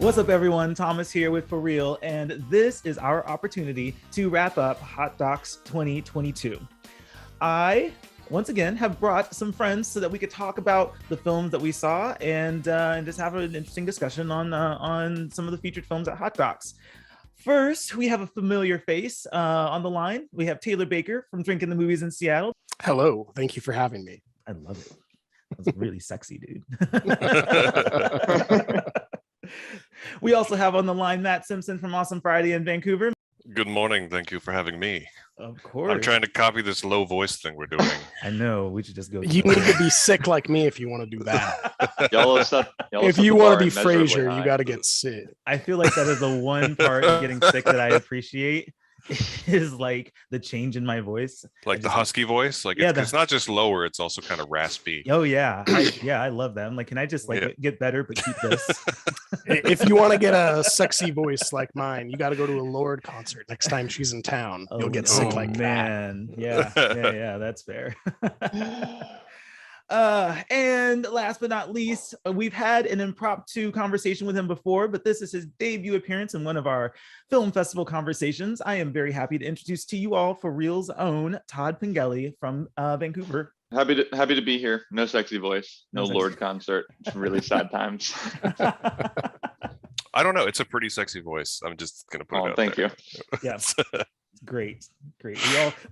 What's up, everyone? Thomas here with ForReel, and this is our opportunity to wrap up Hot Docs 2022. I, once again, have brought some friends so that we could talk about the films that we saw and just have an interesting discussion on some of the featured films at Hot Docs. First, we have a familiar face on the line. We have Taylor Baker from Drinking the Movies in Seattle. Hello, thank you for having me. I love it. That's really sexy, dude. We also have on the line Matt Simpson from Awesome Friday in Vancouver. Good morning. Thank you for having me. Of course. I'm trying to copy this low voice thing we're doing. I know. We should just go. You need to be sick like me if you want to do that. If you want to be Frasier, you got to get sick. I feel like that is the one part of getting sick that I appreciate. Is like the change in my voice, like the husky voice. Like, yeah, it's not just lower, it's also kind of raspy. Oh yeah, I love that. I'm like, can I just get better but keep this? If you want to get a sexy voice like mine, you got to go to a Lorde concert next time she's in town. You'll get sick like man. Yeah, that's fair. And last but not least, we've had an impromptu conversation with him before, but this is his debut appearance in one of our film festival conversations. I am very happy to introduce to you all ForReel's own Todd Pengelly from Vancouver. Happy to be here. No sexy voice, no Lorde concert. It's really sad times. I don't know. It's a pretty sexy voice. I'm just gonna put it out thank there. you. Yes. Great.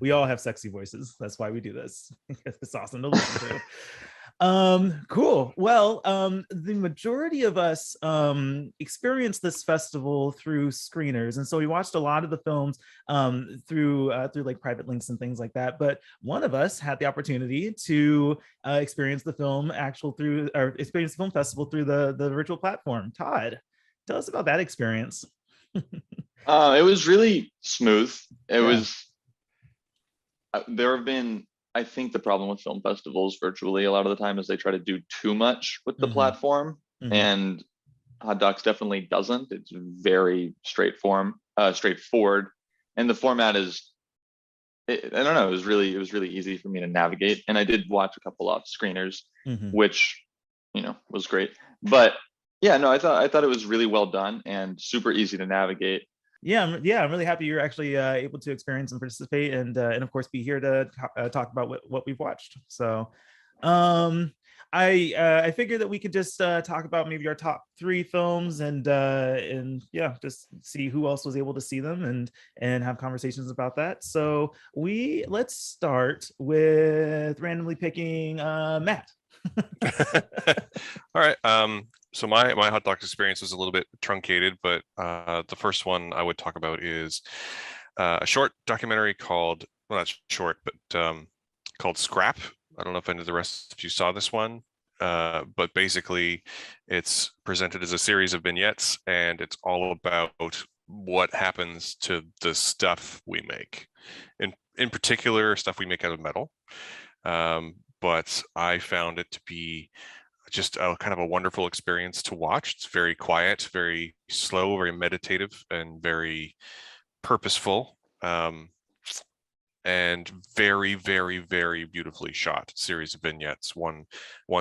We all have sexy voices. That's why we do this. It's awesome to listen to. Cool. Well, the majority of us experienced this festival through screeners, and so we watched a lot of the films through like private links and things like that. But one of us had the opportunity to experience the film experience the film festival through the virtual platform. Todd, tell us about that experience. It was really smooth. There have been, I think the problem with film festivals virtually a lot of the time is they try to do too much with the platform, and Hot Docs definitely doesn't. It's very straightforward, and the format is, I don't know, it was really easy for me to navigate, and I did watch a couple off screeners, which was great. But yeah, no, I thought it was really well done and super easy to navigate. Yeah, I'm really happy you're actually able to experience and participate, and of course be here to talk about what we've watched. So, I figured that we could just talk about maybe our top 3 films, and just see who else was able to see them and have conversations about that. So let's start with randomly picking Matt. All right. So my Hot Docs experience was a little bit truncated, but the first one I would talk about is a short documentary called, well, not short, but called Scrap. I don't know if any of the rest of you saw this one, but basically it's presented as a series of vignettes, and it's all about what happens to the stuff we make, in particular stuff we make out of metal. But I found it to be just a kind of a wonderful experience to watch. It's very quiet, very slow, very meditative, and very purposeful, and very, very, very beautifully shot series of vignettes. One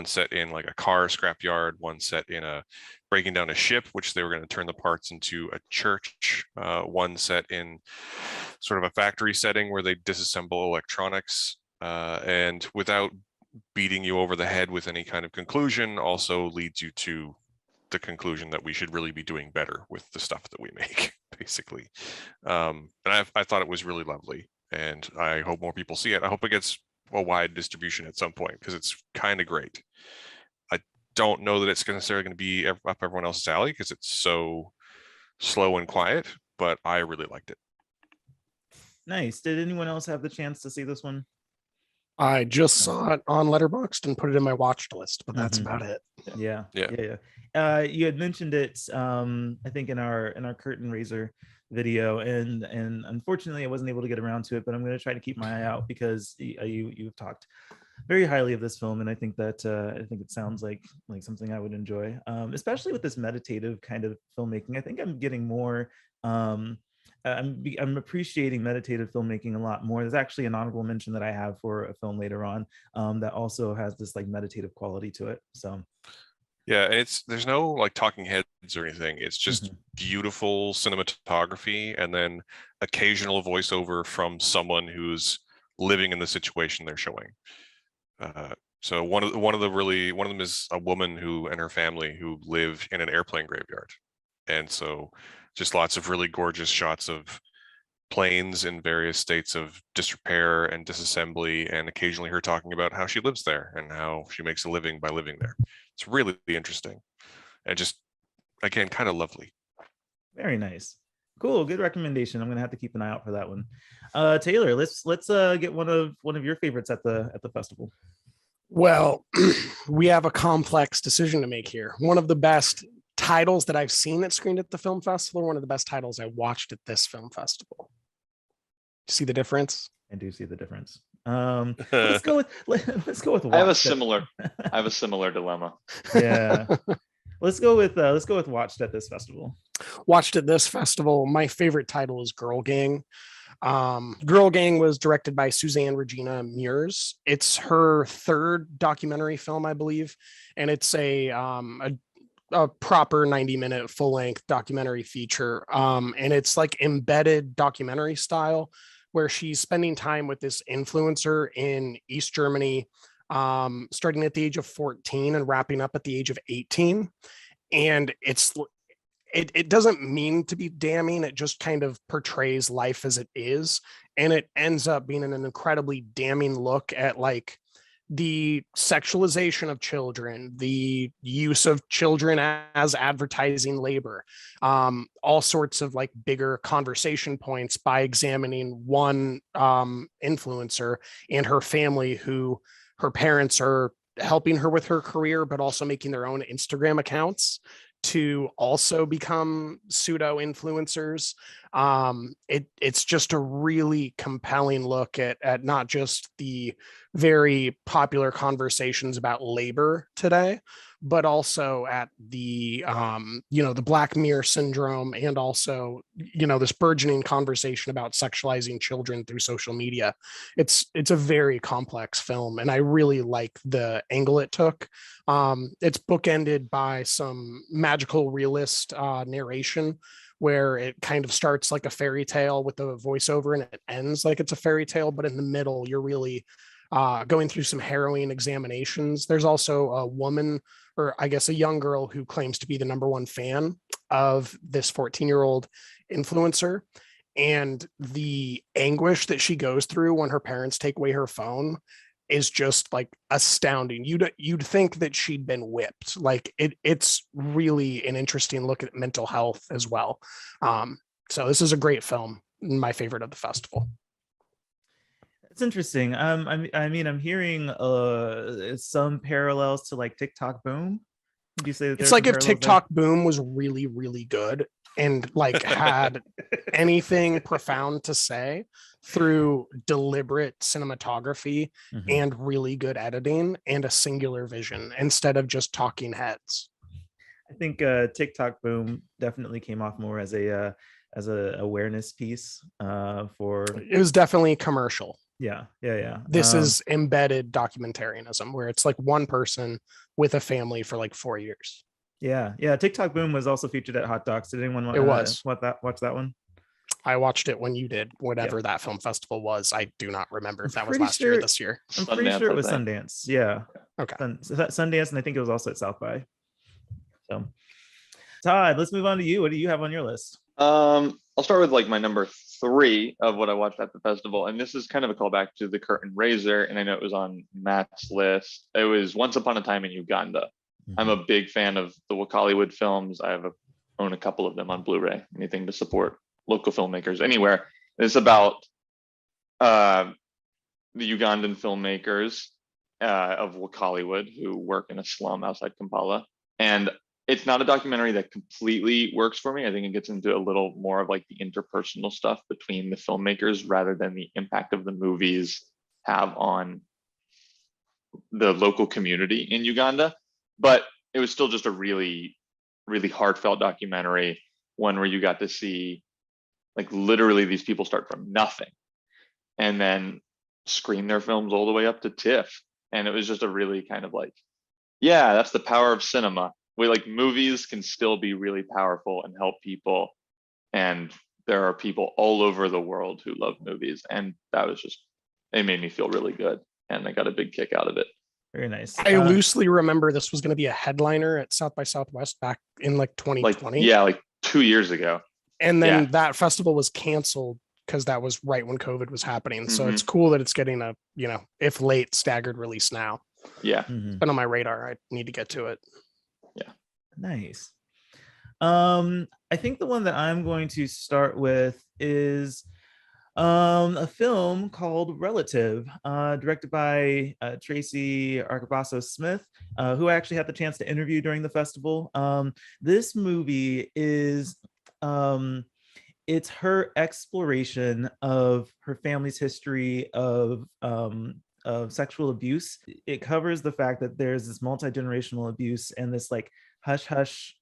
set in like a car scrapyard, one set in breaking down a ship, which they were going to turn the parts into a church, one set in sort of a factory setting where they disassemble electronics, and without beating you over the head with any kind of conclusion, also leads you to the conclusion that we should really be doing better with the stuff that we make, basically. And I thought it was really lovely, and I hope more people see it. I hope it gets a wide distribution at some point, because it's kind of great. I don't know that it's necessarily going to be up everyone else's alley because it's so slow and quiet, but I really liked it. Nice. Did anyone else have the chance to see this one? I just saw it on Letterboxd and put it in my watched list, but that's about it. Yeah. You had mentioned it, I think in our curtain raiser video, and unfortunately I wasn't able to get around to it, but I'm going to try to keep my eye out, because you've talked very highly of this film, and I think it sounds like something I would enjoy, especially with this meditative kind of filmmaking. I think I'm getting more. I'm appreciating meditative filmmaking a lot more. There's actually an honorable mention that I have for a film later on that also has this like meditative quality to it. So Yeah, and there's no like talking heads or anything. It's just Mhm. beautiful cinematography and then occasional voiceover from someone who's living in the situation they're showing. So one of them is a woman who and her family who live in an airplane graveyard, and so just lots of really gorgeous shots of planes in various states of disrepair and disassembly, and occasionally her talking about how she lives there and how she makes a living by living there. It's really interesting and just again kind of lovely. Very nice. Cool. Good recommendation. I'm gonna have to keep an eye out for that one. Taylor, let's get one of your favorites at the festival. Well, we have a complex decision to make here. One of the best titles that I've seen that screened at the film festival, one of the best titles I watched at this film festival. See the difference? I do see the difference. Let's go with I have a Watch. similar dilemma. Yeah. Let's go with Watched at this festival. Watched at this festival. My favorite title is Girl Gang. Girl Gang was directed by Suzanne Regina Mears. It's her third documentary film, I believe, and it's a proper 90-minute full-length documentary feature. And it's like embedded documentary style, where she's spending time with this influencer in East Germany, starting at the age of 14 and wrapping up at the age of 18. And it doesn't mean to be damning. It just kind of portrays life as it is. And it ends up being an incredibly damning look at like the sexualization of children, the use of children as advertising labor, all sorts of like bigger conversation points by examining one influencer and her family, who her parents are helping her with her career, but also making their own Instagram accounts to also become pseudo influencers. It's just a really compelling look at not just the very popular conversations about labor today, but also at the the Black Mirror syndrome, and also this burgeoning conversation about sexualizing children through social media. It's a very complex film, and I really like the angle it took. It's bookended by some magical realist narration, where it kind of starts like a fairy tale with a voiceover and it ends like it's a fairy tale, but in the middle you're really going through some harrowing examinations. There's also a woman, or I guess a young girl, who claims to be the number one fan of this 14-year-old influencer. And the anguish that she goes through when her parents take away her phone is just like astounding. You'd think that she'd been whipped. Like it's really an interesting look at mental health as well. So this is a great film, my favorite of the festival. It's interesting. I'm hearing some parallels to like TikTok Boom. Would you say that It's there's like some if parallels TikTok Boom was really, really good and like had anything profound to say through deliberate cinematography Mhm. and really good editing and a singular vision instead of just talking heads. I think TikTok Boom definitely came off more as a awareness piece for. It was definitely commercial. Yeah. This is embedded documentarianism, where it's like one person with a family for like 4 years. Yeah. TikTok Boom was also featured at Hot Docs. Did anyone It was. watch that one? I watched it when you did, whatever that film festival was. I do not remember if that was pretty last year or sure- this year. I'm pretty Sundance, sure it I was think. Sundance. Yeah. Okay. Sundance, and I think it was also at South by. So, Todd, let's move on to you. What do you have on your list? I'll start with like my number 3 of what I watched at the festival, and this is kind of a callback to The Curtain Raiser, and I know it was on Matt's list. It was Once Upon a Time in Uganda. I'm a big fan of the Wakaliwood films. Own a couple of them on Blu-ray. Anything to support local filmmakers anywhere. It's about the Ugandan filmmakers of Wakaliwood who work in a slum outside Kampala, and it's not a documentary that completely works for me. I think it gets into a little more of like the interpersonal stuff between the filmmakers rather than the impact of the movies have on the local community in Uganda. But it was still just a really, really heartfelt documentary, one where you got to see like literally these people start from nothing and then screen their films all the way up to TIFF. And it was just a really kind of like, Yeah, that's the power of cinema. We like movies can still be really powerful and help people. And there are people all over the world who love movies. And that was just, it made me feel really good. And I got a big kick out of it. Very nice. I loosely remember this was going to be a headliner at South by Southwest back in like 2020. Like 2 years ago. And then that festival was canceled because that was right when COVID was happening. So it's cool that it's getting a, if late, staggered release now. Yeah. It's been on my radar. I need to get to it. Yeah. Nice. I think the one that I'm going to start with is a film called Relative, directed by Tracy Arcabasso Smith, who I actually had the chance to interview during the festival. This movie is it's her exploration of her family's history of sexual abuse. It covers the fact that there's this multi-generational abuse and this like hush hush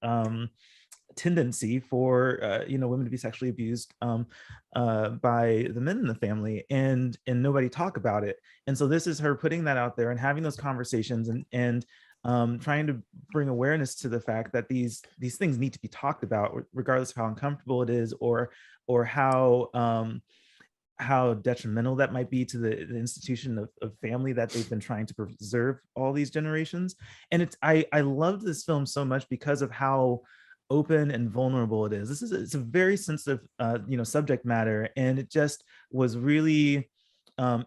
tendency for women to be sexually abused by the men in the family, and nobody talk about it. And so this is her putting that out there and having those conversations and trying to bring awareness to the fact that these things need to be talked about, regardless of how uncomfortable it is or how detrimental that might be to the institution of family that they've been trying to preserve all these generations. And I loved this film so much because of how open and vulnerable it is. It's a very sensitive subject matter, and it just was really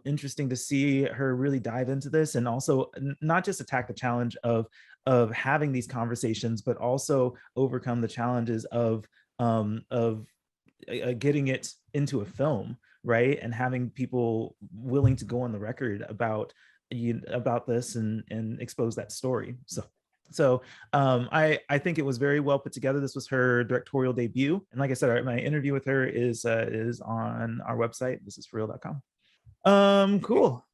interesting to see her really dive into this, and also not just attack the challenge of having these conversations, but also overcome the challenges of getting it into a film, right? And having people willing to go on the record about this and expose that story. So I think it was very well put together. This was her directorial debut, and like I said, my interview with her is on our website. This is ForReel.com. Cool.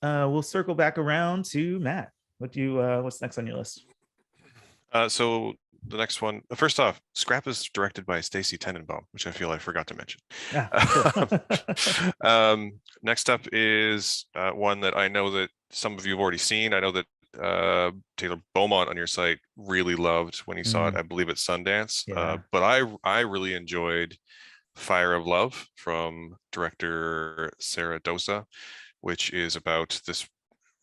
We'll circle back around to Matt. What's next on your list? So the next one, first off, Scrap is directed by Stacy Tenenbaum, which I feel I forgot to mention. Next up is one that I know that some of you have already seen. I know that Taylor Beaumont on your site really loved when he saw it, I believe at Sundance. But I really enjoyed Fire of Love from director Sarah Dosa, which is about this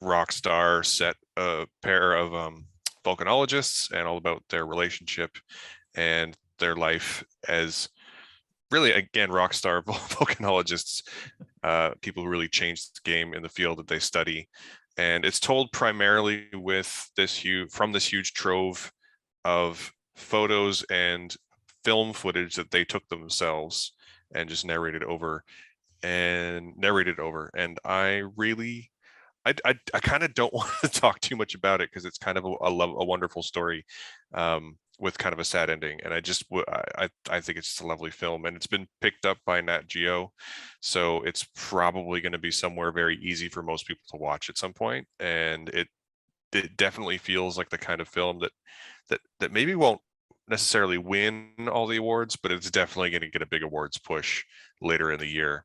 rock star set a pair of volcanologists and all about their relationship and their life as really, again, rock star volcanologists, people who really changed the game in the field that they study. And it's told primarily with this huge trove of photos and film footage that they took themselves and just narrated over. And I kind of don't want to talk too much about it because it's kind of a wonderful story with kind of a sad ending. And I think it's just a lovely film, and it's been picked up by Nat Geo, so it's probably going to be somewhere very easy for most people to watch at some point. And it definitely feels like the kind of film that maybe won't necessarily win all the awards, but it's definitely going to get a big awards push later in the year.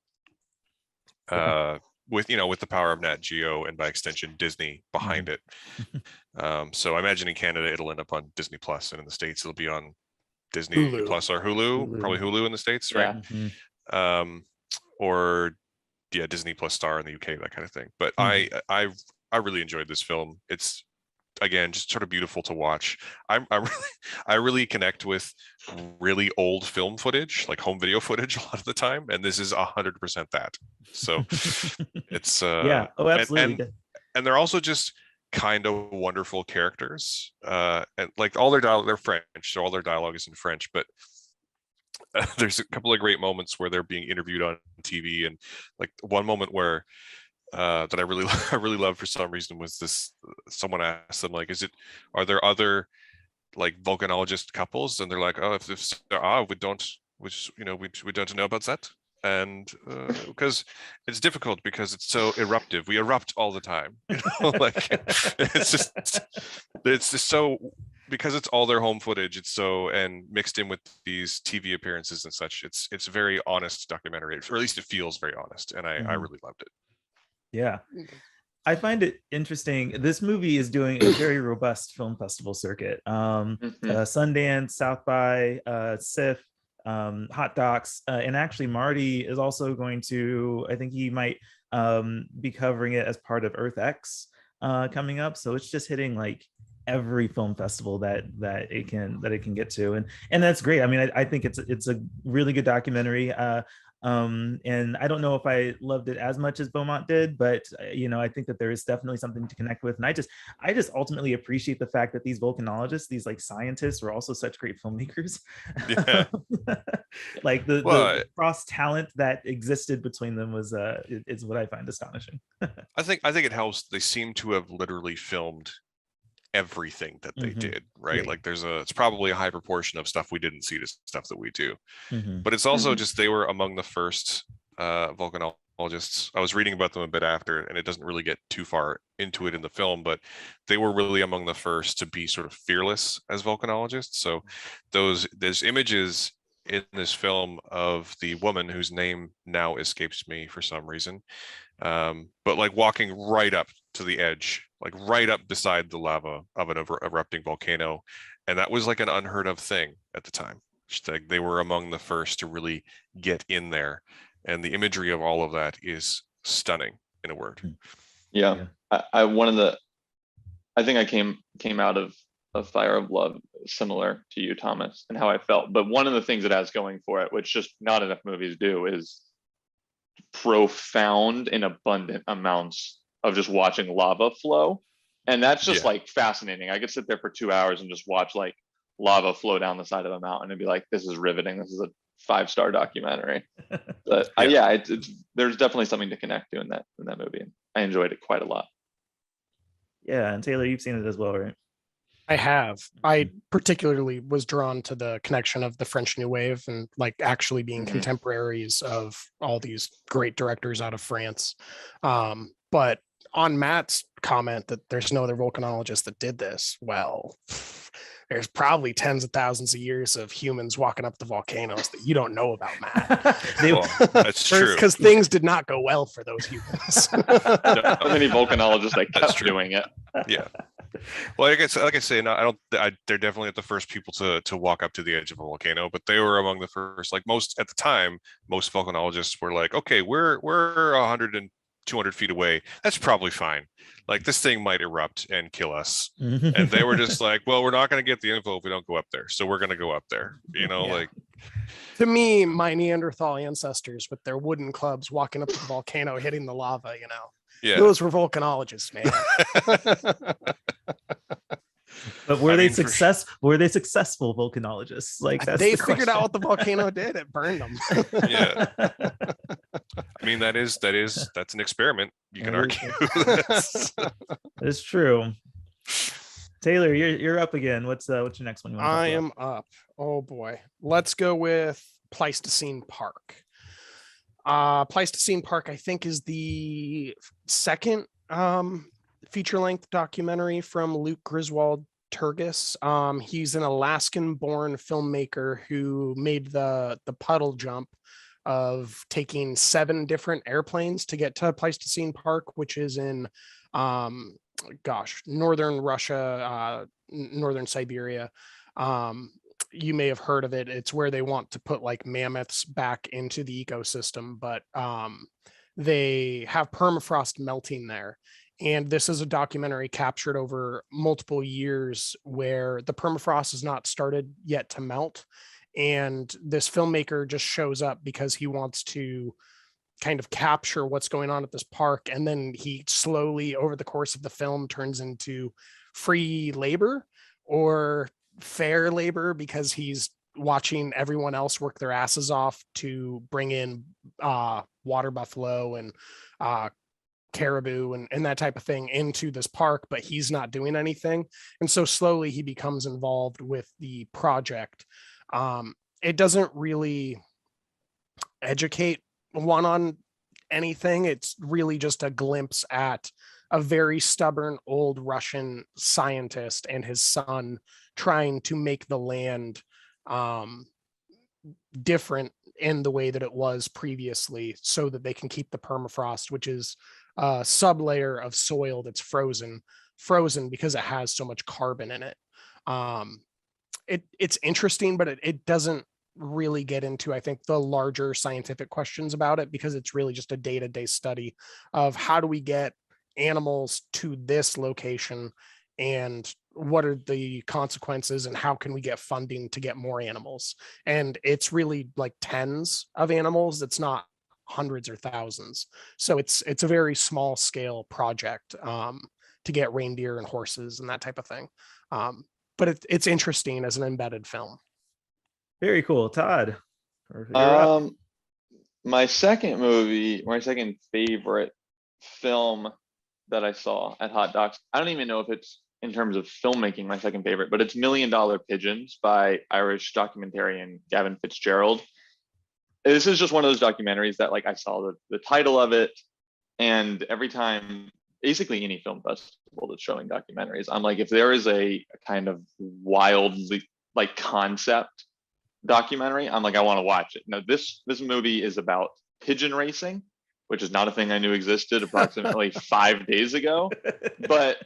With the power of Nat Geo and by extension Disney behind it. So I imagine in Canada it'll end up on Disney Plus, and in the States it'll be on Disney Hulu. Plus or Hulu, probably Hulu in the States, right? Or Disney Plus Star in the UK, that kind of thing. But I really enjoyed this film. It's, again, just sort of beautiful to watch. I really connect with really old film footage, like home video footage, a lot of the time, and this is 100% that. So it's absolutely. And they're also just kind of wonderful characters, and like all their dialogue, they're French, so all their dialogue is in French, but there's a couple of great moments where they're being interviewed on TV, and like one moment where that I really love for some reason was this: someone asked them, like, are there other like volcanologist couples? And they're like, oh, if there are, we don't know about that. And because it's difficult because it's so eruptive, we erupt all the time, like it's just so, because it's all their home footage, it's so, and mixed in with these TV appearances and such, it's a very honest documentary, or at least it feels very honest, and I really loved it. Yeah. I find it interesting. This movie is doing a very robust film festival circuit. Sundance, South by, SIFF, Hot Docs, and actually Marty is also going to. I think he might be covering it as part of Earth X coming up. So it's just hitting like every film festival that it can get to, and that's great. I mean, I think it's a really good documentary. And I don't know if I loved it as much as Beaumont did, but I think that there is definitely something to connect with. And I just ultimately appreciate the fact that these volcanologists, these like scientists, were also such great filmmakers. Yeah. Like the cross talent that existed between them was it's what I find astonishing. I think it helps. They seem to have literally filmed everything that they did, right? Like it's probably a high proportion of stuff we didn't see to stuff that we do. But it's also just they were among the first volcanologists. I was reading about them a bit after, and it doesn't really get too far into it in the film, but they were really among the first to be sort of fearless as volcanologists. So there's images in this film of the woman whose name now escapes me for some reason, but like walking right up to the edge, like right up beside the lava of an erupting volcano, and that was like an unheard of thing at the time. Like they were among the first to really get in there, and the imagery of all of that is stunning, in a word. Yeah. I think I came out of Fire of Love similar to you, Thomas, and how I felt. But one of the things it has going for it, which just not enough movies do, is profound and abundant amounts of just watching lava flow. And that's just like fascinating. I could sit there for 2 hours and just watch like lava flow down the side of a mountain and be like, this is riveting. This is a 5-star documentary. But there's definitely something to connect to in that movie. And I enjoyed it quite a lot. Yeah, and Taylor, you've seen it as well, right? I have. I particularly was drawn to the connection of the French New Wave and like actually being contemporaries of all these great directors out of France. But on Matt's comment that there's no other volcanologist that did this, well, there's probably tens of thousands of years of humans walking up the volcanoes that you don't know about, Matt. That's true. Because things did not go well for those humans. So many volcanologists that kept doing it. Yeah. Well, like I say, they're definitely not the first people to walk up to the edge of a volcano, but they were among the first. Like most at the time, most volcanologists were like, okay, we're 100 and 200 feet away. That's probably fine. Like this thing might erupt and kill us. And they were just like, well, we're not going to get the info if we don't go up there. So we're going to go up there, like. To me, my Neanderthal ancestors with their wooden clubs walking up the volcano, hitting the lava, Yeah. Those were volcanologists, man. But were they successful volcanologists? Like they figured out what the volcano did. It burned them. Yeah. I mean, that's an experiment. You can argue. It's true. Taylor, you're up again. What's your next one? I am up. Oh boy. Let's go with Pleistocene Park. Pleistocene Park, I think, is the second feature-length documentary from Luke Griswold Turgis. He's an Alaskan-born filmmaker who made the puddle jump of taking 7 different airplanes to get to Pleistocene Park, which is in northern Russia, northern Siberia. You may have heard of it. It's where they want to put like mammoths back into the ecosystem, but they have permafrost melting there. And this is a documentary captured over multiple years where the permafrost has not started yet to melt. And this filmmaker just shows up because he wants to kind of capture what's going on at this park. And then he slowly, over the course of the film, turns into free labor or fair labor because he's watching everyone else work their asses off to bring in water buffalo and caribou and that type of thing into this park, but he's not doing anything. And so slowly he becomes involved with the project. It doesn't really educate one on anything. It's really just a glimpse at a very stubborn old Russian scientist and his son trying to make the land different in the way that it was previously, so that they can keep the permafrost, which is a sublayer of soil that's frozen because it has so much carbon in it. It's interesting, but it doesn't really get into, I think, the larger scientific questions about it, because it's really just a day-to-day study of how do we get animals to this location, and what are the consequences, and how can we get funding to get more animals. And it's really like tens of animals. It's not hundreds or thousands. So it's a very small scale project to get reindeer and horses and that type of thing. But it's interesting as an embedded film. Very cool. Todd, you're up. My second favorite film that I saw at Hot Docs, I don't even know if it's in terms of filmmaking my second favorite, but it's $1 Million Pigeons by Irish documentarian Gavin Fitzgerald. This is just one of those documentaries that, like, I saw the title of it, and every time, basically any film festival that's showing documentaries, I'm like, if there is a kind of wildly like concept documentary, I'm like, I want to watch it. Now this movie is about pigeon racing, which is not a thing I knew existed approximately 5 days ago. But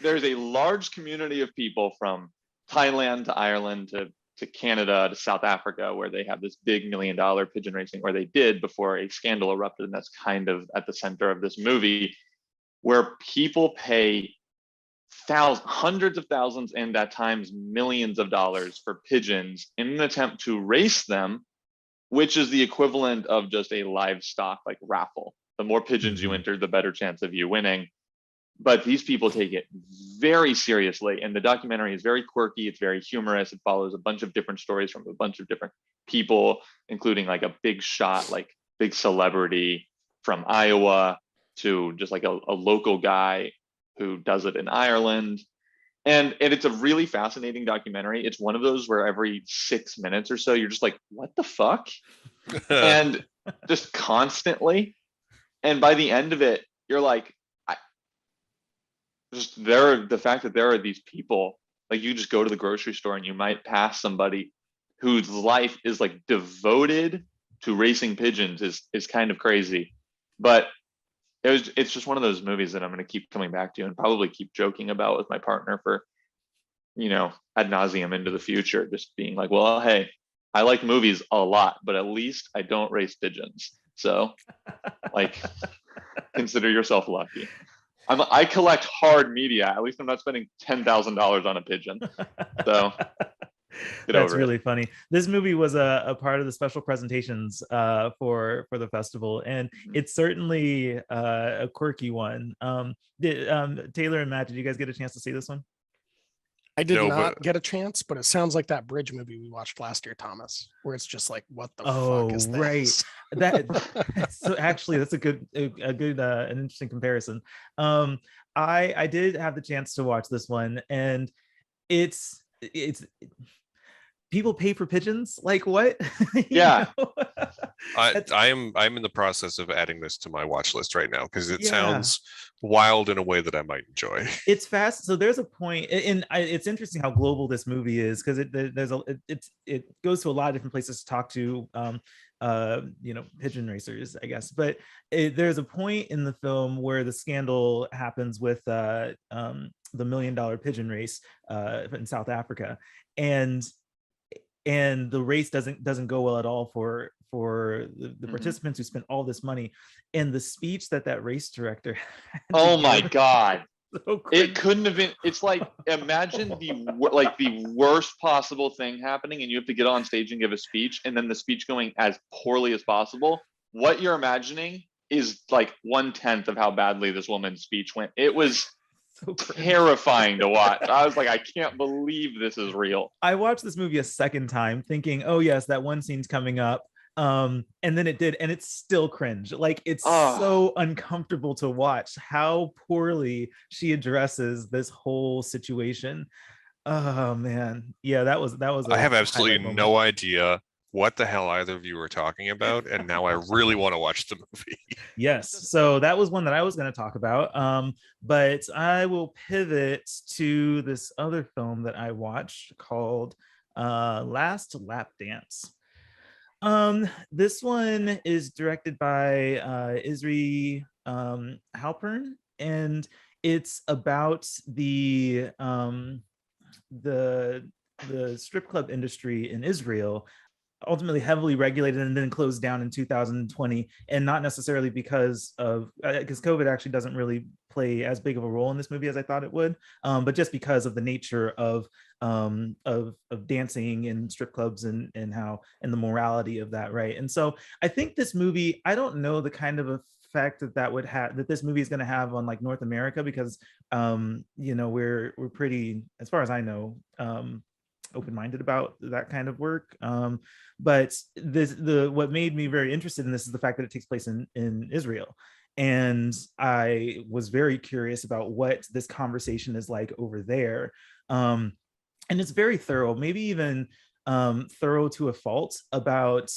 there's a large community of people from Thailand to Ireland to Canada to South Africa, where they have this big $1 million pigeon racing, or they did before a scandal erupted. And that's kind of at the center of this movie, where people pay hundreds of thousands and at times millions of dollars for pigeons in an attempt to race them, which is the equivalent of just a livestock like raffle. The more pigeons you enter, the better chance of you winning. But these people take it very seriously, and the documentary is very quirky. It's very humorous. It follows a bunch of different stories from a bunch of different people, including like a big shot, like big celebrity from Iowa, to just like a local guy who does it in Ireland. And it's a really fascinating documentary. It's one of those where every 6 minutes or so, you're just like, what the fuck? And just constantly. And by the end of it, you're like, the fact that there are these people, like, you just go to the grocery store and you might pass somebody whose life is like devoted to racing pigeons is kind of crazy. But it's just one of those movies that I'm going to keep coming back to and probably keep joking about with my partner for, ad nauseum into the future, just being like, well, hey, I like movies a lot, but at least I don't race pigeons. So like, consider yourself lucky. I collect hard media. At least I'm not spending $10,000 on a pigeon. So that's really funny. This movie was a part of the special presentations for the festival, and it's certainly a quirky one. Taylor and Matt, did you guys get a chance to see this one? I did not get a chance, but it sounds like that bridge movie we watched last year, Thomas, where it's just like, what the fuck is this? Right. So actually, that's an interesting comparison. I did have the chance to watch this one, and it's people pay for pigeons, like what? Yeah. I'm in the process of adding this to my watch list right now, because it sounds wild in a way that I might enjoy. It's fast. So there's a point, and it's interesting how global this movie is, because it goes to a lot of different places to talk to pigeon racers, I guess. But there's a point in the film where the scandal happens with the $1 million pigeon race in South Africa, and the race doesn't go well at all for the participants who spent all this money. And the speech that race director oh my god, so it couldn't have been. It's like, imagine the worst possible thing happening, and you have to get on stage and give a speech, and then the speech going as poorly as possible. What you're imagining is like 1/10 of how badly this woman's speech went. It was so terrifying to watch. I was like, I can't believe this is real. I watched this movie a second time thinking, oh yes, that one scene's coming up. And then it did, and it's still cringe. Like, it's so uncomfortable to watch how poorly she addresses this whole situation. Oh man. Yeah, that was I have absolutely no idea what the hell either of you were talking about, and now I really want to watch the movie. Yes, so that was one that I was going to talk about, but I will pivot to this other film that I watched called Last Lap Dance. This one is directed by Isri Halpern, and it's about the the strip club industry in Israel, ultimately heavily regulated and then closed down in 2020, and not necessarily because of because COVID actually doesn't really play as big of a role in this movie as I thought it would, but just because of the nature of dancing in strip clubs and how and the morality of that, right? And so I think this movie, I don't know the kind of effect that would have, that this movie is going to have on like North America, because we're pretty, as far as I know, open-minded about that kind of work. But what made me very interested in this is the fact that it takes place in Israel. And I was very curious about what this conversation is like over there. And it's very thorough, maybe even thorough to a fault, about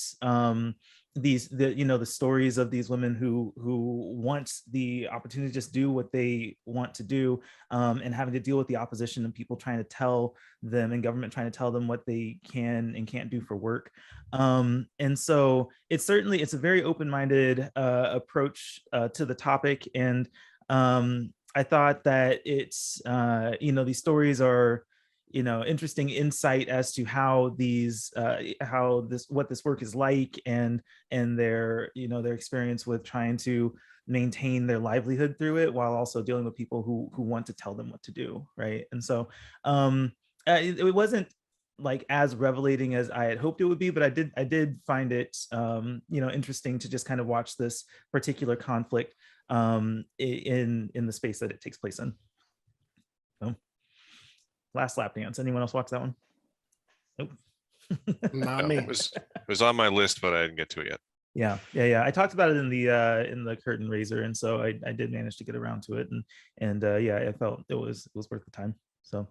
the stories of these women who want the opportunity to just do what they want to do, and having to deal with the opposition and people trying to tell them, and government trying to tell them what they can and can't do for work. And so it's a very open-minded approach to the topic. And I thought that it's these stories are interesting insight as to how what this work is like, and their experience with trying to maintain their livelihood through it, while also dealing with people who want to tell them what to do, right? And so it wasn't like as revelating as I had hoped it would be, but I did find it interesting to just kind of watch this particular conflict in the space that it takes place in. So, Last Lap Dance. Anyone else watch that one? Nope. Not No, me. it was on my list, but I didn't get to it yet. Yeah. I talked about it in the curtain raiser, and so I did manage to get around to it, and I felt it was worth the time. So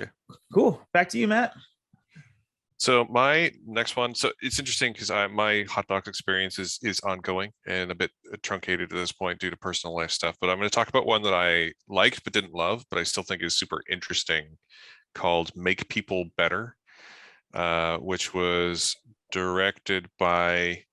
okay, cool. Back to you, Matt. So my next one, so it's interesting because my hot dogs experience is ongoing and a bit truncated at this point due to personal life stuff. But I'm going to talk about one that I liked but didn't love, but I still think is super interesting, called Make People Better, which was directed by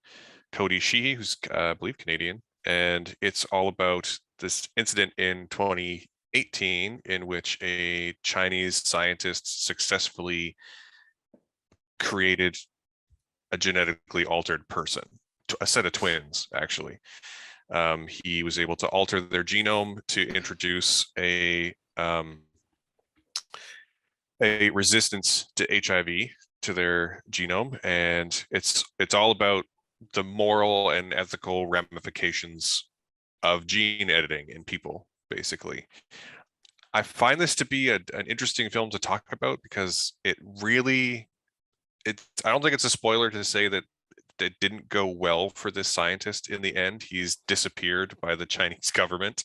Cody Sheehy, who's I believe Canadian, and it's all about this incident in 2018 in which a Chinese scientist successfully created a genetically altered person, a set of twins, actually. He was able to alter their genome to introduce a resistance to HIV to their genome, and it's all about the moral and ethical ramifications of gene editing in people, basically. I find this to be an interesting film to talk about because it really, I don't think it's a spoiler to say that it didn't go well for this scientist in the end. He's disappeared by the Chinese government.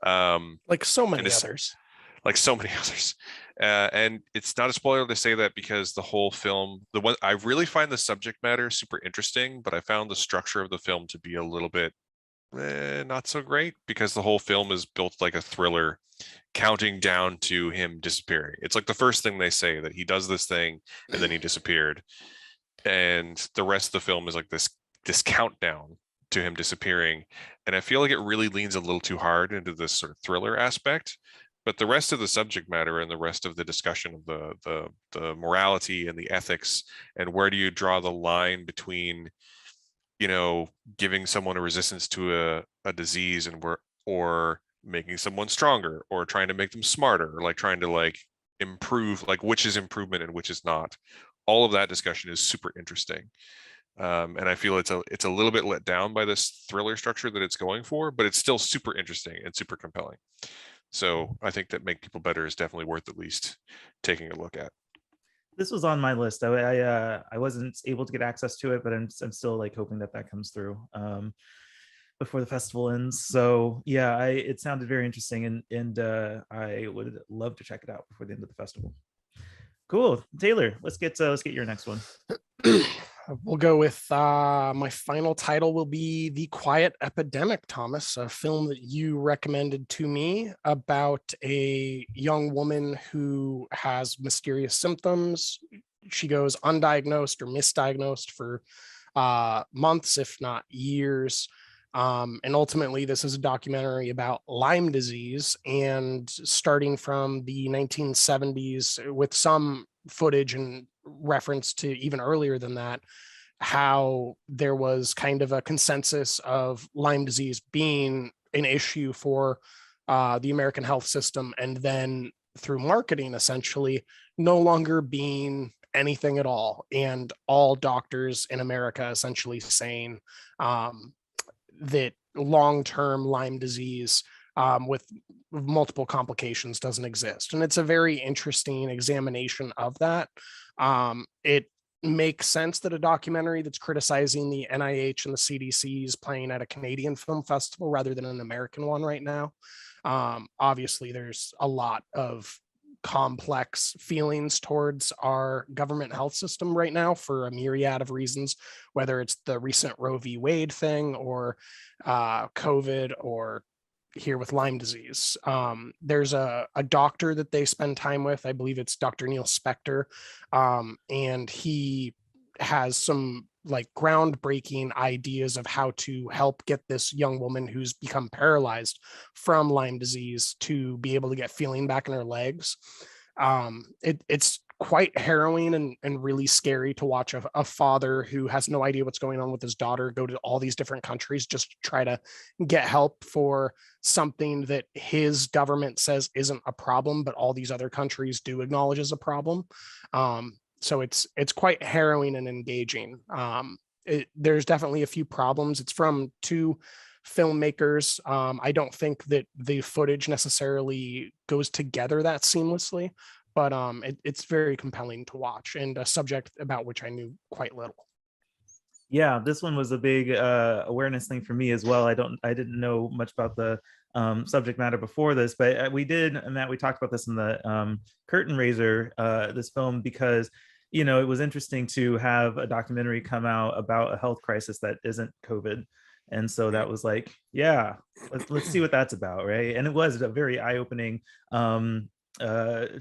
Like so many others. Like so many others. And it's not a spoiler to say that because the whole film, I really find the subject matter super interesting, but I found the structure of the film to be a little bit not so great, because the whole film is built like a thriller, counting down to him disappearing. It's like the first thing they say, that he does this thing and then he disappeared, and the rest of the film is like this countdown to him disappearing. And I feel like it really leans a little too hard into this sort of thriller aspect, but the rest of the subject matter and the rest of the discussion of the morality and the ethics, and where do you draw the line between giving someone a resistance to a disease or making someone stronger, or trying to make them smarter, or like trying to improve, like which is improvement and which is not. All of that discussion is super interesting. And I feel it's a little bit let down by this thriller structure that it's going for, but it's still super interesting and super compelling. So I think that Make People Better is definitely worth at least taking a look at. This was on my list. I wasn't able to get access to it, but I'm still like hoping that comes through before the festival ends. So yeah, it sounded very interesting, and I would love to check it out before the end of the festival. Cool. Taylor, let's get your next one. We'll go with my final title will be The Quiet Epidemic, Thomas, a film that you recommended to me about a young woman who has mysterious symptoms, she goes undiagnosed or misdiagnosed for months, if not years. And ultimately, this is a documentary about Lyme disease, and starting from the 1970s, with some footage and reference to even earlier than that, how there was kind of a consensus of Lyme disease being an issue for the American health system, and then through marketing, essentially no longer being anything at all, and all doctors in America essentially saying that long-term Lyme disease with multiple complications doesn't exist. And it's a very interesting examination of that. It makes sense that a documentary that's criticizing the NIH and the CDC is playing at a Canadian film festival rather than an American one right now. Obviously, there's a lot of complex feelings towards our government health system right now for a myriad of reasons, whether it's the recent Roe v. Wade thing, or COVID, or here with Lyme disease. There's a doctor that they spend time with. I believe it's Dr. Neil Spector. And he has some like groundbreaking ideas of how to help get this young woman who's become paralyzed from Lyme disease to be able to get feeling back in her legs. It's quite harrowing and really scary to watch a father who has no idea what's going on with his daughter go to all these different countries just to try to get help for something that his government says isn't a problem, but all these other countries do acknowledge as a problem. So it's quite harrowing and engaging. There's definitely a few problems. It's from two filmmakers. I don't think that the footage necessarily goes together that seamlessly, but it's very compelling to watch, and a subject about which I knew quite little. Yeah, this one was a big awareness thing for me as well. I didn't know much about the subject matter before this, but we did, and Matt, we talked about this in the Curtain Raiser, this film, because it was interesting to have a documentary come out about a health crisis that isn't COVID. And so that was like, yeah, let's see what that's about, right? And it was a very eye-opening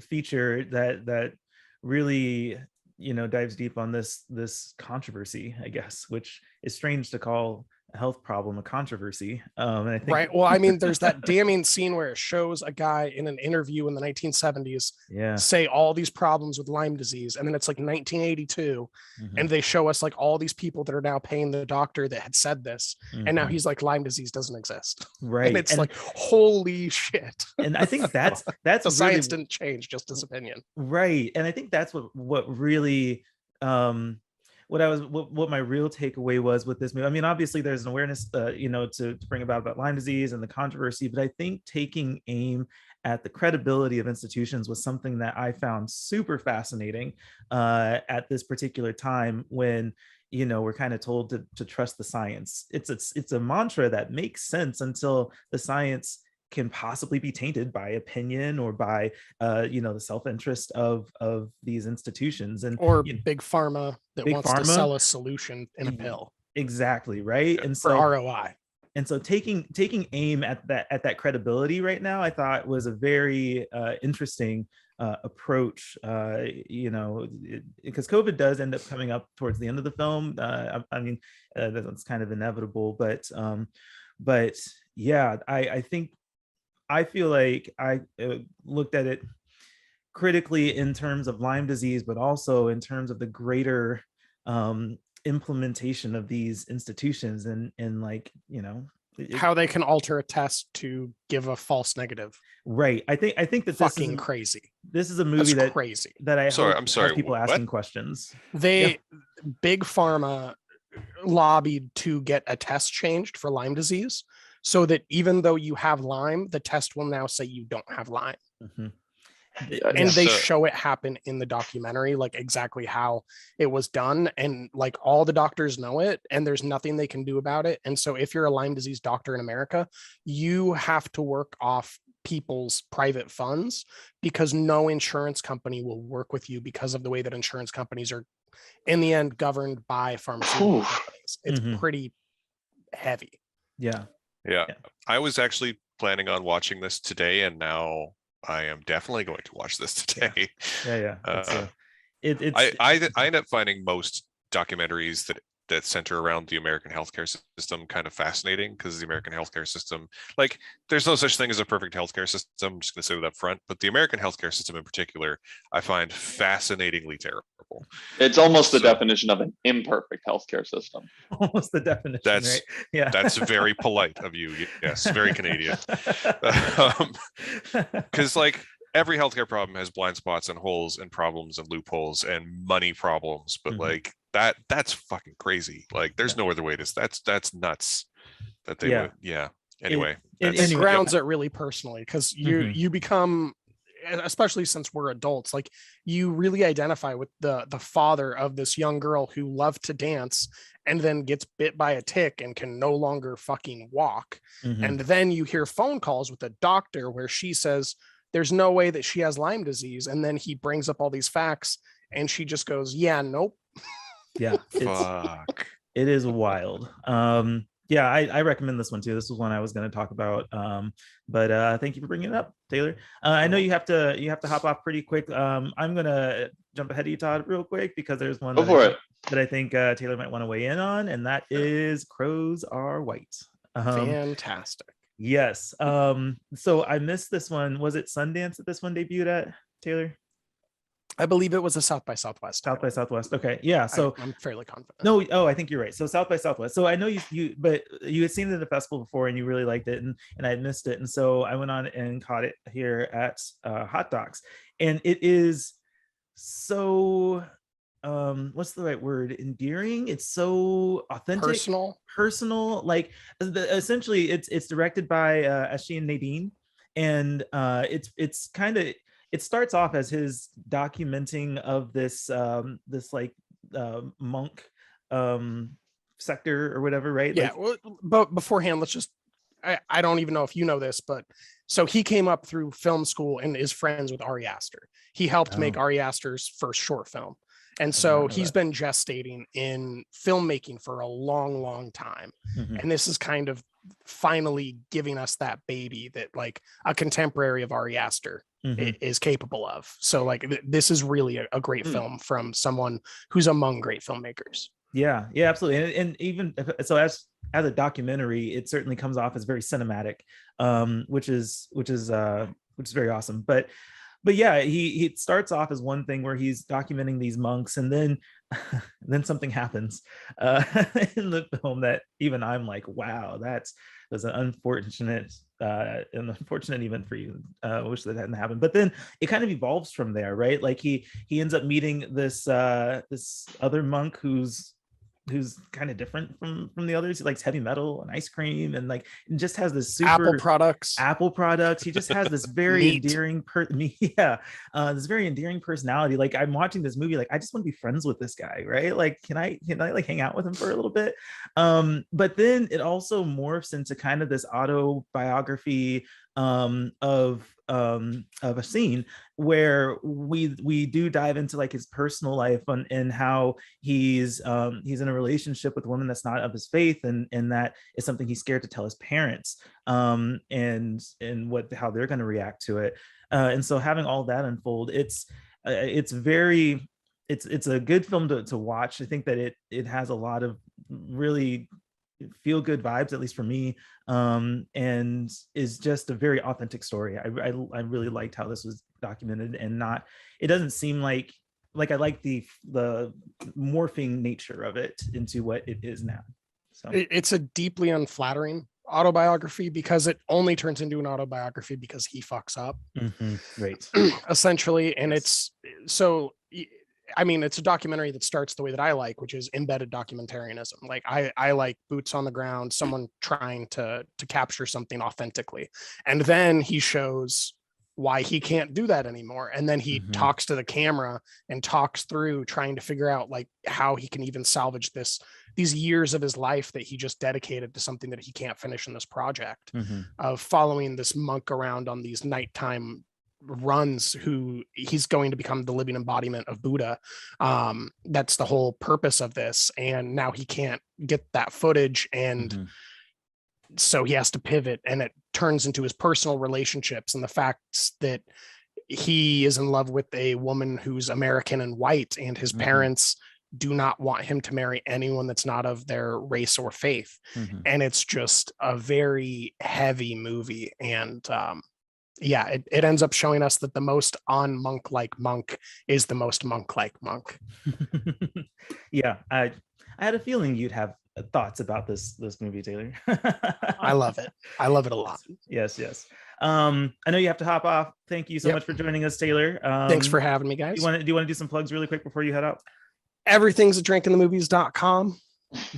feature that really dives deep on this controversy, I guess, which is strange to call a health problem a controversy. And I think, right. Well, I mean, there's that damning scene where it shows a guy in an interview in the 1970s say all these problems with Lyme disease, and then it's like 1982, and they show us like all these people that are now paying the doctor that had said this, and now he's like, Lyme disease doesn't exist, right? And it's like, holy shit. And I think that's the science didn't change, just his opinion, right? And I think that's what really what my real takeaway was with this movie. I mean, obviously there's an awareness, to bring about Lyme disease and the controversy, but I think taking aim at the credibility of institutions was something that I found super fascinating at this particular time when, we're kind of told to trust the science. It's a mantra that makes sense until the science can possibly be tainted by opinion or by the self-interest of these institutions, and or big pharma that wants to sell a solution in a pill. Exactly, right. And so for ROI. And so taking aim at that credibility right now, I thought was a very interesting approach, because COVID does end up coming up towards the end of the film. I mean, that's kind of inevitable, but yeah, I feel like I looked at it critically in terms of Lyme disease, but also in terms of the greater implementation of these institutions and like, how they can alter a test to give a false negative. Right. I think that fucking crazy. This is a movie that's crazy. That I'm sorry. People asking questions. Big pharma lobbied to get a test changed for Lyme disease, so that even though you have Lyme, the test will now say you don't have Lyme. And they show it happen in the documentary, like exactly how it was done. And like all the doctors know it, and there's nothing they can do about it. And so if you're a Lyme disease doctor in America, you have to work off people's private funds, because no insurance company will work with you because of the way that insurance companies are in the end governed by pharmaceutical companies. It's pretty heavy. Yeah. I was actually planning on watching this today, and now I am definitely going to watch this today. I end up finding most documentaries that center around the American healthcare system kind of fascinating, because the American healthcare system, like, there's no such thing as a perfect healthcare system. I'm just going to say that up front, but the American healthcare system in particular, I find fascinatingly terrible. It's almost the definition of an imperfect healthcare system. Almost the definition, right? Yeah. That's very polite of you. Yes, very Canadian. Because like every healthcare problem has blind spots and holes and problems and loopholes and money problems, but like that's fucking crazy. Like there's no other way to. That's nuts. That they would. Yeah. Anyway, it grounds it really personally, because you become, especially since we're adults, like you really identify with the father of this young girl who loved to dance and then gets bit by a tick and can no longer fucking walk. And then you hear phone calls with the doctor where she says there's no way that she has Lyme disease, and then he brings up all these facts and she just goes, yeah, nope. Yeah, fuck. It is wild. Yeah, I recommend this one too. This was one I was going to talk about, but thank you for bringing it up, Taylor. I know you have to hop off pretty quick. I'm gonna jump ahead of you, Todd, real quick, because there's one that I think Taylor might want to weigh in on, and that is Crows Are White. Fantastic. Yes. So I missed this one. Was it Sundance that this one debuted at, Taylor? I believe it was a South by Southwest. South by Southwest. Okay. Yeah. So I'm fairly confident. No. Oh, I think you're right. So South by Southwest. So I know but you had seen it at the festival before and you really liked it, and I had missed it. And so I went on and caught it here at Hot Docs, and it is so, what's the right word? Endearing. It's so authentic, personal. Like essentially it's directed by Ashi and Nadine, and it's kind of, it starts off as his documenting of this monk sector or whatever, right? Yeah. Well, but beforehand, let's just, I don't even know if you know this, but so he came up through film school and is friends with Ari Aster. He helped make Ari Aster's first short film. And so he's been gestating in filmmaking for a long, long time. And this is kind of finally giving us that baby that like a contemporary of Ari Aster is capable of. So like this is really a great film from someone who's among great filmmakers. Yeah, absolutely. And even so, as a documentary, it certainly comes off as very cinematic, which is very awesome. But yeah, he starts off as one thing where he's documenting these monks, and then something happens in the film that even I'm like, wow, that was an unfortunate event for you. I wish that hadn't happened. But then it kind of evolves from there, right? Like he ends up meeting this other monk who's kind of different from the others. He likes heavy metal and ice cream, and like just has this super Apple products. He just has this very endearing this very endearing personality. Like I'm watching this movie, like I just want to be friends with this guy, right? Like can I like hang out with him for a little bit? But then it also morphs into kind of this autobiography of a scene where we do dive into like his personal life and how he's in a relationship with a woman that's not of his faith, and that is something he's scared to tell his parents, and how they're going to react to it, and so having all that unfold, it's a good film to watch. I think that it has a lot of really feel good vibes, at least for me, and is just a very authentic story. I really liked how this was documented, and it doesn't seem like I like the morphing nature of it into what it is now. So it's a deeply unflattering autobiography, because it only turns into an autobiography because he fucks up, right? Essentially. And it's so, I mean, it's a documentary that starts the way that I like, which is embedded documentarianism. Like I like boots on the ground, someone trying to capture something authentically. And then he shows why he can't do that anymore. And then he talks to the camera and talks through trying to figure out like how he can even salvage these years of his life that he just dedicated to something that he can't finish in this project, of following this monk around on these nighttime runs, who he's going to become the living embodiment of Buddha. That's the whole purpose of this. And now he can't get that footage, and so he has to pivot, and it turns into his personal relationships and the facts that he is in love with a woman who's American and white, and his parents do not want him to marry anyone that's not of their race or faith. And it's just a very heavy movie. And it ends up showing us that the most un-monk-like monk is the most monk-like monk. Yeah, I had a feeling you'd have thoughts about this movie, Taylor. I love it. I love it a lot. Yes. I know you have to hop off. Thank you so much for joining us, Taylor. Thanks for having me, guys. Do you want to do some plugs really quick before you head out? Everything's at drinkinthemovies.com.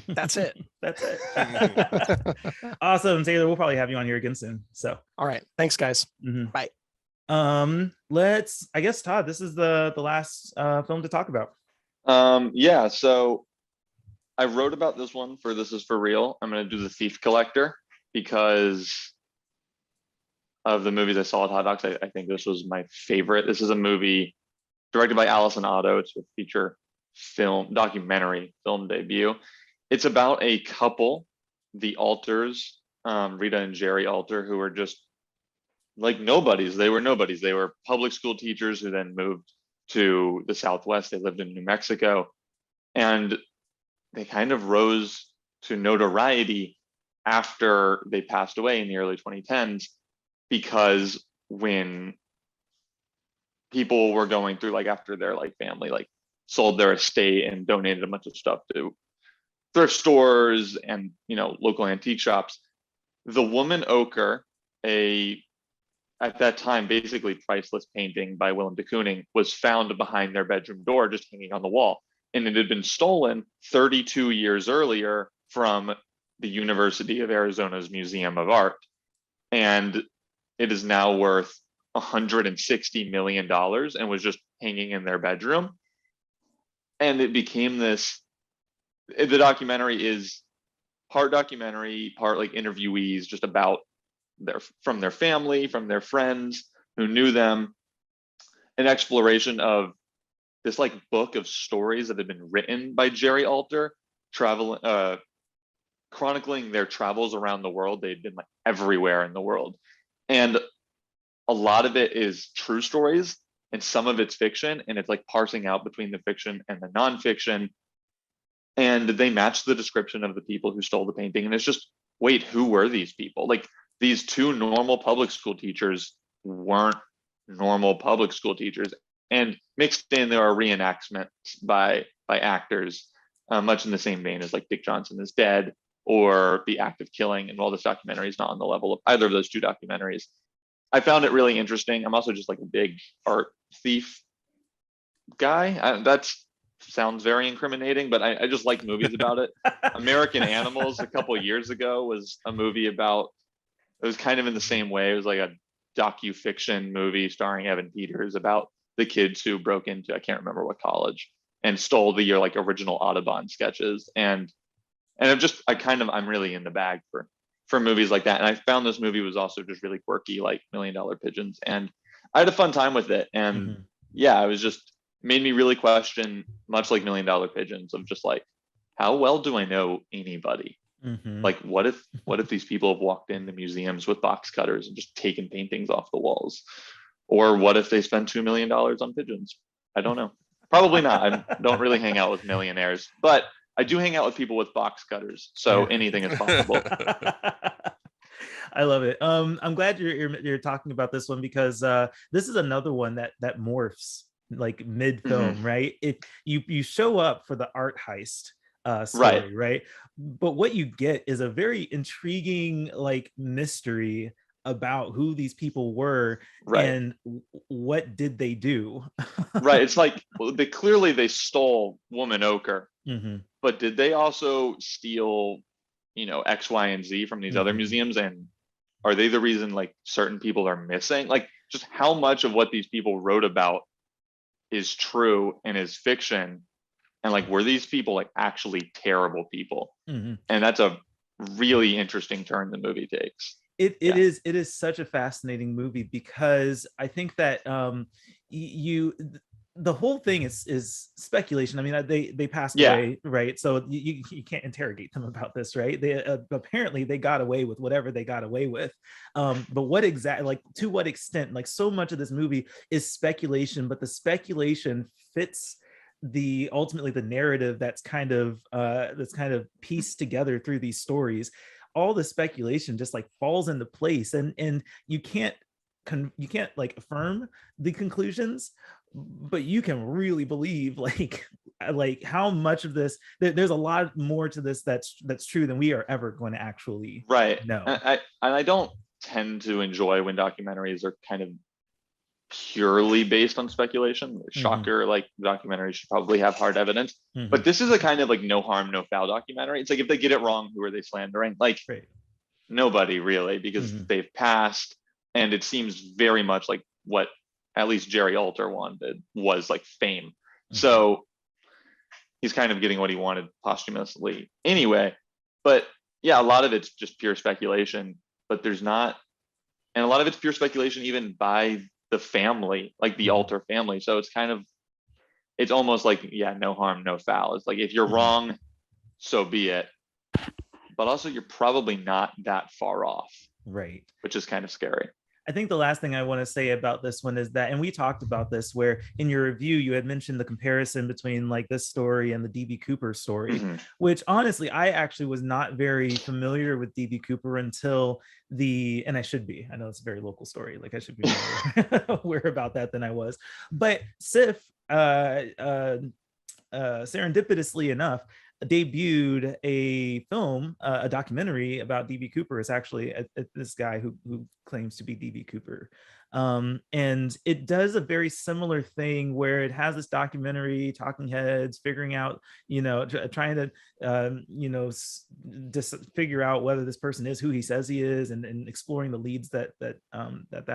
That's it. That's it. Awesome, Taylor. We'll probably have you on here again soon. So, all right. Thanks, guys. Bye. I guess, Todd, this is the last film to talk about. Yeah. So I wrote about this one for This Is For Real. I'm going to do The Thief Collector because of the movies I saw at Hot Docs. I think this was my favorite. This is a movie directed by Allison Otto. It's a feature documentary film debut. It's about a couple, the Alters, Rita and Jerry Alter, who were just like nobodies. They were nobodies. They were public school teachers who then moved to the Southwest. They lived in New Mexico, and they kind of rose to notoriety after they passed away in the early 2010s, because when people were going through, like, after their family sold their estate and donated a bunch of stuff to thrift stores and local antique shops, the woman ochre, at that time basically priceless painting by Willem de Kooning, was found behind their bedroom door, just hanging on the wall, and it had been stolen 32 years earlier from the University of Arizona's Museum of Art, and it is now worth $160 million and was just hanging in their bedroom. And it became this, the documentary is part documentary, part interviewees, just about from their family, from their friends who knew them, an exploration of this book of stories that had been written by Jerry Alter, chronicling their travels around the world. They'd been everywhere in the world. And a lot of it is true stories, and some of it's fiction, and it's parsing out between the fiction and the nonfiction. And they match the description of the people who stole the painting. And it's just, wait, who were these people? These two normal public school teachers weren't normal public school teachers. And mixed in, there are reenactments by actors, much in the same vein as Dick Johnson Is Dead or The Act of Killing. And while this documentary is not on the level of either of those two documentaries, I found it really interesting. I'm also just a big art thief guy. That sounds very incriminating, but I just like movies about it. American Animals a couple of years ago was a movie about, it was kind of in the same way. It was a docu-fiction movie starring Evan Peters about the kids who broke into, I can't remember what college, and stole the original Audubon sketches. And I'm really in the bag for movies like that. And I found this movie was also just really quirky, $1 Million Pigeons. And I had a fun time with it. And yeah, it was just made me really question, much like $1 Million Pigeons, of just how well do I know anybody? What if these people have walked into museums with box cutters and just taken paintings off the walls? Or what if they spend $2 million on pigeons? I don't know. Probably not. I don't really hang out with millionaires, but I do hang out with people with box cutters, so anything is possible. I love it. I'm glad you're talking about this one, because this is another one that morphs mid film, right? If you show up for the art heist story, right? But what you get is a very intriguing mystery about who these people were, and what did they do. Right. It's they stole woman ochre, but did they also steal X, Y, and Z from these other museums? And are they the reason certain people are missing? Just how much of what these people wrote about is true and is fiction? And were these people actually terrible people? And that's a really interesting turn the movie takes. It is such a fascinating movie, because I think that the whole thing is speculation. I mean, they passed Yeah. away, right? So you can't interrogate them about this, right? They apparently they got away with whatever they got away with. But what exactly, like to what extent? Like so much of this movie is speculation, but the speculation fits ultimately the narrative that's kind of pieced together through these stories. All the speculation just like falls into place, and you can't like affirm the conclusions, but you can really believe like how much of this there's a lot more to this that's true than we are ever going to actually Right. know. And I don't tend to enjoy when documentaries are kind of purely based on speculation. Shocker, like documentaries should probably have hard evidence. But this is a kind of like no harm, no foul documentary. It's like if they get it wrong, who are they slandering? Like Right. nobody really, because they've passed. And it seems very much like what at least Jerry Alter wanted was like fame. So he's kind of getting what he wanted posthumously anyway. But yeah, a lot of it's just pure speculation, but there's not, and a lot of it's pure speculation even by the family, like the Alter family. So it's kind of, it's almost like, yeah, no harm, no foul. It's like, if you're wrong, so be it. But also you're probably not that far off. Right. Which is kind of scary. I think the last thing I want to say about this one is that, and we talked about this, where in your review, you had mentioned the comparison between like this story and the DB Cooper story, which honestly, I actually was not very familiar with DB Cooper until and I should be, I know it's a very local story. Like I should be more aware about that than I was, but Sif, serendipitously enough, debuted a film, a documentary about DB Cooper. Is actually this guy who claims to be DB Cooper, and it does a very similar thing where it has this documentary, talking heads figuring out, trying to just figure out whether this person is who he says he is, and exploring the leads that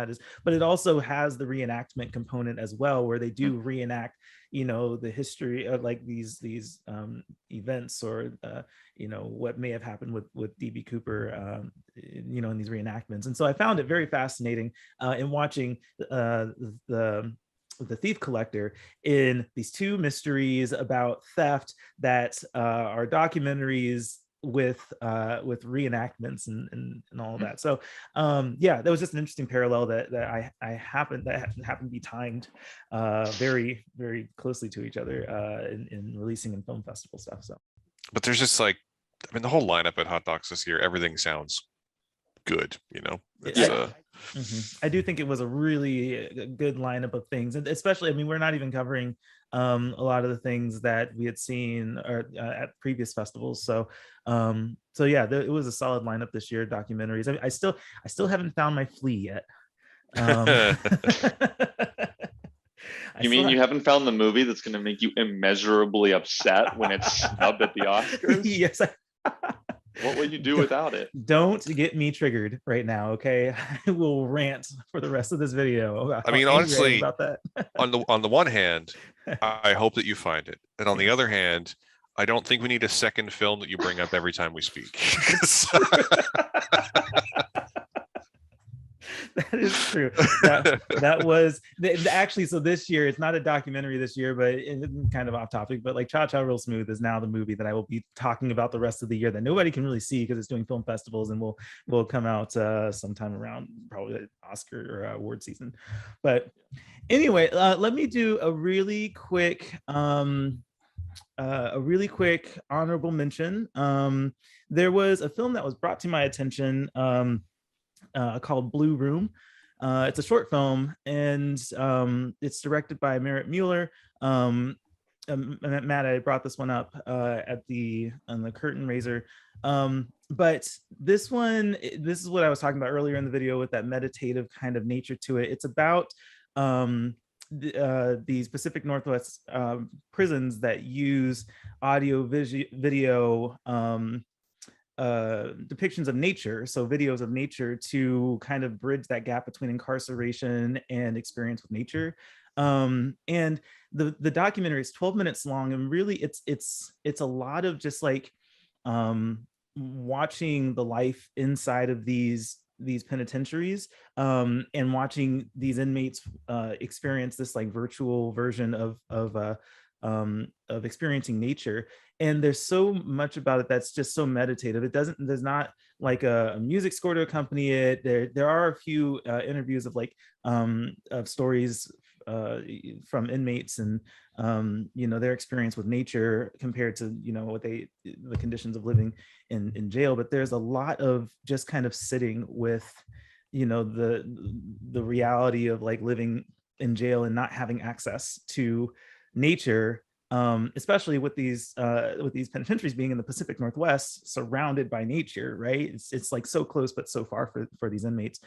is. But it also has the reenactment component as well, where they do reenact the history of like these events, or what may have happened with DB Cooper in these reenactments. And so I found it very fascinating in watching the Thief Collector in these two mysteries about theft that are documentaries with reenactments and all of that. So that was just an interesting parallel that happened to be timed very, very closely to each other in releasing and film festival stuff. So, but there's just like, I mean, the whole lineup at Hot Docs this year, everything sounds good. I do think it was a really good lineup of things, and especially, I mean, we're not even covering a lot of the things that we had seen at previous festivals. So it was a solid lineup this year. Documentaries. I mean, I still haven't found my flea yet. You mean you haven't found the movie that's going to make you immeasurably upset when it's snubbed at the Oscars? Yes. What will you do without it? Don't get me triggered right now, okay? I will rant for the rest of this video. I mean, honestly, about that. on the one hand, I hope that you find it, and on the other hand, I don't think we need a second film that you bring up every time we speak. That is true. That was actually, so this year, it's not a documentary this year, but it's kind of off topic, but like Cha Cha Real Smooth is now the movie that I will be talking about the rest of the year that nobody can really see because it's doing film festivals and will come out sometime around probably Oscar or award season. But anyway, let me do a really quick honorable mention. There was a film that was brought to my attention called Blue Room. It's a short film, and it's directed by Merritt Mueller. Matt, I brought this one up on the curtain raiser. But this is what I was talking about earlier in the video with that meditative kind of nature to it. It's about these Pacific Northwest prisons that use audio video depictions of nature, so videos of nature, to kind of bridge that gap between incarceration and experience with nature. And the documentary is 12 minutes long, and really it's a lot of just like watching the life inside of these these penitentiaries, and watching these inmates experience this like virtual version of experiencing nature. And there's so much about it that's just so meditative. There's not like a music score to accompany it. There are a few interviews of like of stories from inmates and their experience with nature compared to the conditions of living in jail. But there's a lot of just kind of sitting with the reality of like living in jail and not having access to nature, especially with these penitentiaries being in the Pacific Northwest, surrounded by nature, right? It's like so close but so far for these inmates.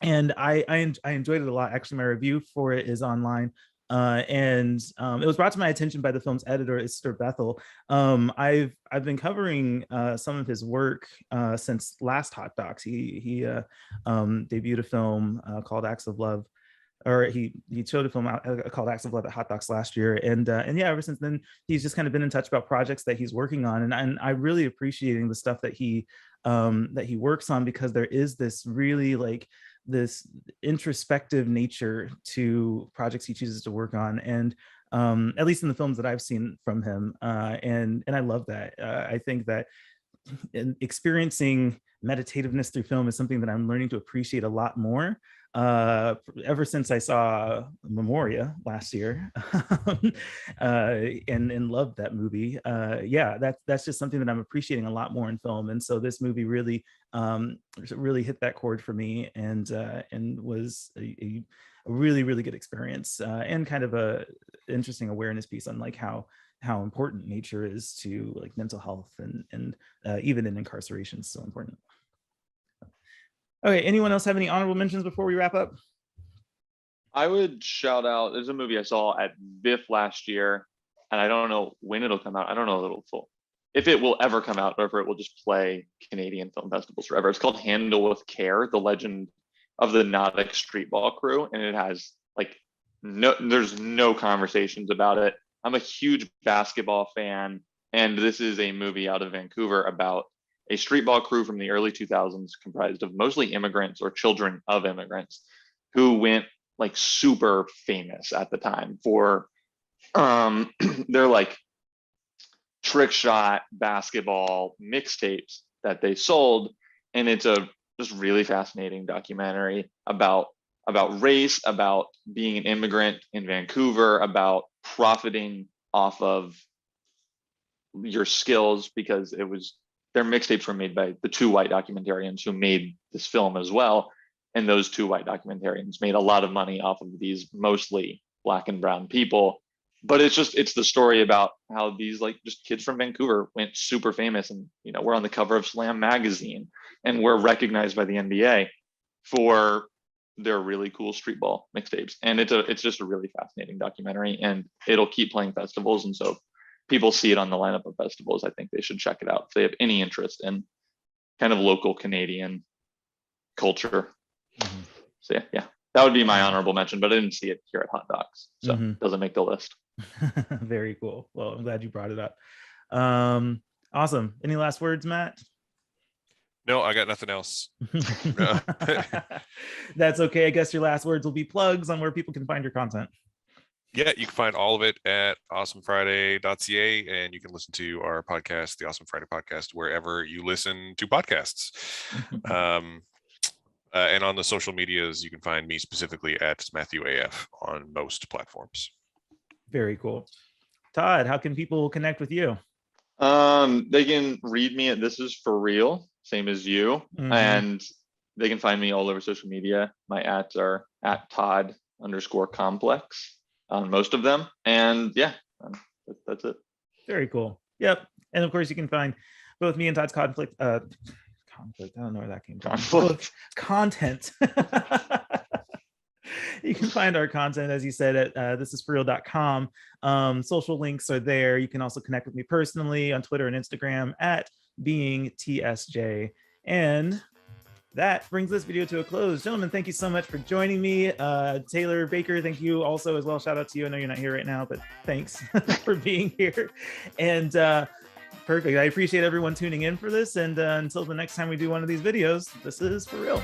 And I enjoyed it a lot. Actually, my review for it is online. And it was brought to my attention by the film's editor, Esther Bethel. I've been covering some of his work since last Hot Docs. He debuted a film called Acts of Love, or he showed a film called Acts of Love at Hot Docs last year. And yeah, ever since then, he's just kind of been in touch about projects that he's working on. And I really appreciating the stuff that he works on, because there is this really like this introspective nature to projects he chooses to work on. And at least in the films that I've seen from him. And I love that. I think that experiencing meditativeness through film is something that I'm learning to appreciate a lot more ever since I saw Memoria last year and loved that movie. Yeah, that's just something that I'm appreciating a lot more in film. And so this movie really hit that chord for me, and was a really, really good experience, and kind of a interesting awareness piece on like how important nature is to like mental health, and even in incarceration is so important. Okay, anyone else have any honorable mentions before we wrap up? I would shout out, there's a movie I saw at VIFF last year, and I don't know when it'll come out. I don't know if it will ever come out, or if it will just play Canadian film festivals forever. It's called Handle with Care, The Legend of the Nottic Streetball Crew. And it has like, there's no conversations about it. I'm a huge basketball fan, and this is a movie out of Vancouver about a streetball crew from the early 2000s comprised of mostly immigrants or children of immigrants who went like super famous at the time for their like trick shot basketball mixtapes that they sold. And it's a just really fascinating documentary about race, about being an immigrant in Vancouver, about profiting off of your skills, because their mixtapes were made by the two white documentarians who made this film as well. And those two white documentarians made a lot of money off of these mostly Black and brown people. But it's the story about how these like just kids from Vancouver went super famous, and we're on the cover of Slam magazine, and we're recognized by the NBA for their really cool streetball mixtapes. And it's just a really fascinating documentary, and it'll keep playing festivals. And so people see it on the lineup of festivals, I think they should check it out if they have any interest in kind of local Canadian culture. Mm-hmm. So yeah, that would be my honorable mention, but I didn't see it here at Hot Docs, so it doesn't make the list. Very cool. Well, I'm glad you brought it up. Awesome. Any last words, Matt? No, I got nothing else. That's okay. I guess your last words will be plugs on where people can find your content. Yeah, you can find all of it at awesomefriday.ca, and you can listen to our podcast, the Awesome Friday Podcast, wherever you listen to podcasts. And on the social medias, you can find me specifically at Matthew AF on most platforms. Very cool. Todd, how can people connect with you? They can read me at This Is ForReel, same as you. And they can find me all over social media. My ats are at Todd_complex on most of them. And yeah, that's it. Very cool. Yep. And of course, you can find both me and Todd's conflict. I don't know where that came from. Content. You can find our content, as you said, at thisisforreal.com. Social links are there. You can also connect with me personally on Twitter and Instagram at beingtsj. And that brings this video to a close. Gentlemen, thank you so much for joining me. Taylor Baker, thank you also as well. Shout out to you. I know you're not here right now, but thanks for being here. And Perfect. I appreciate everyone tuning in for this. And until the next time we do one of these videos, this is For Real.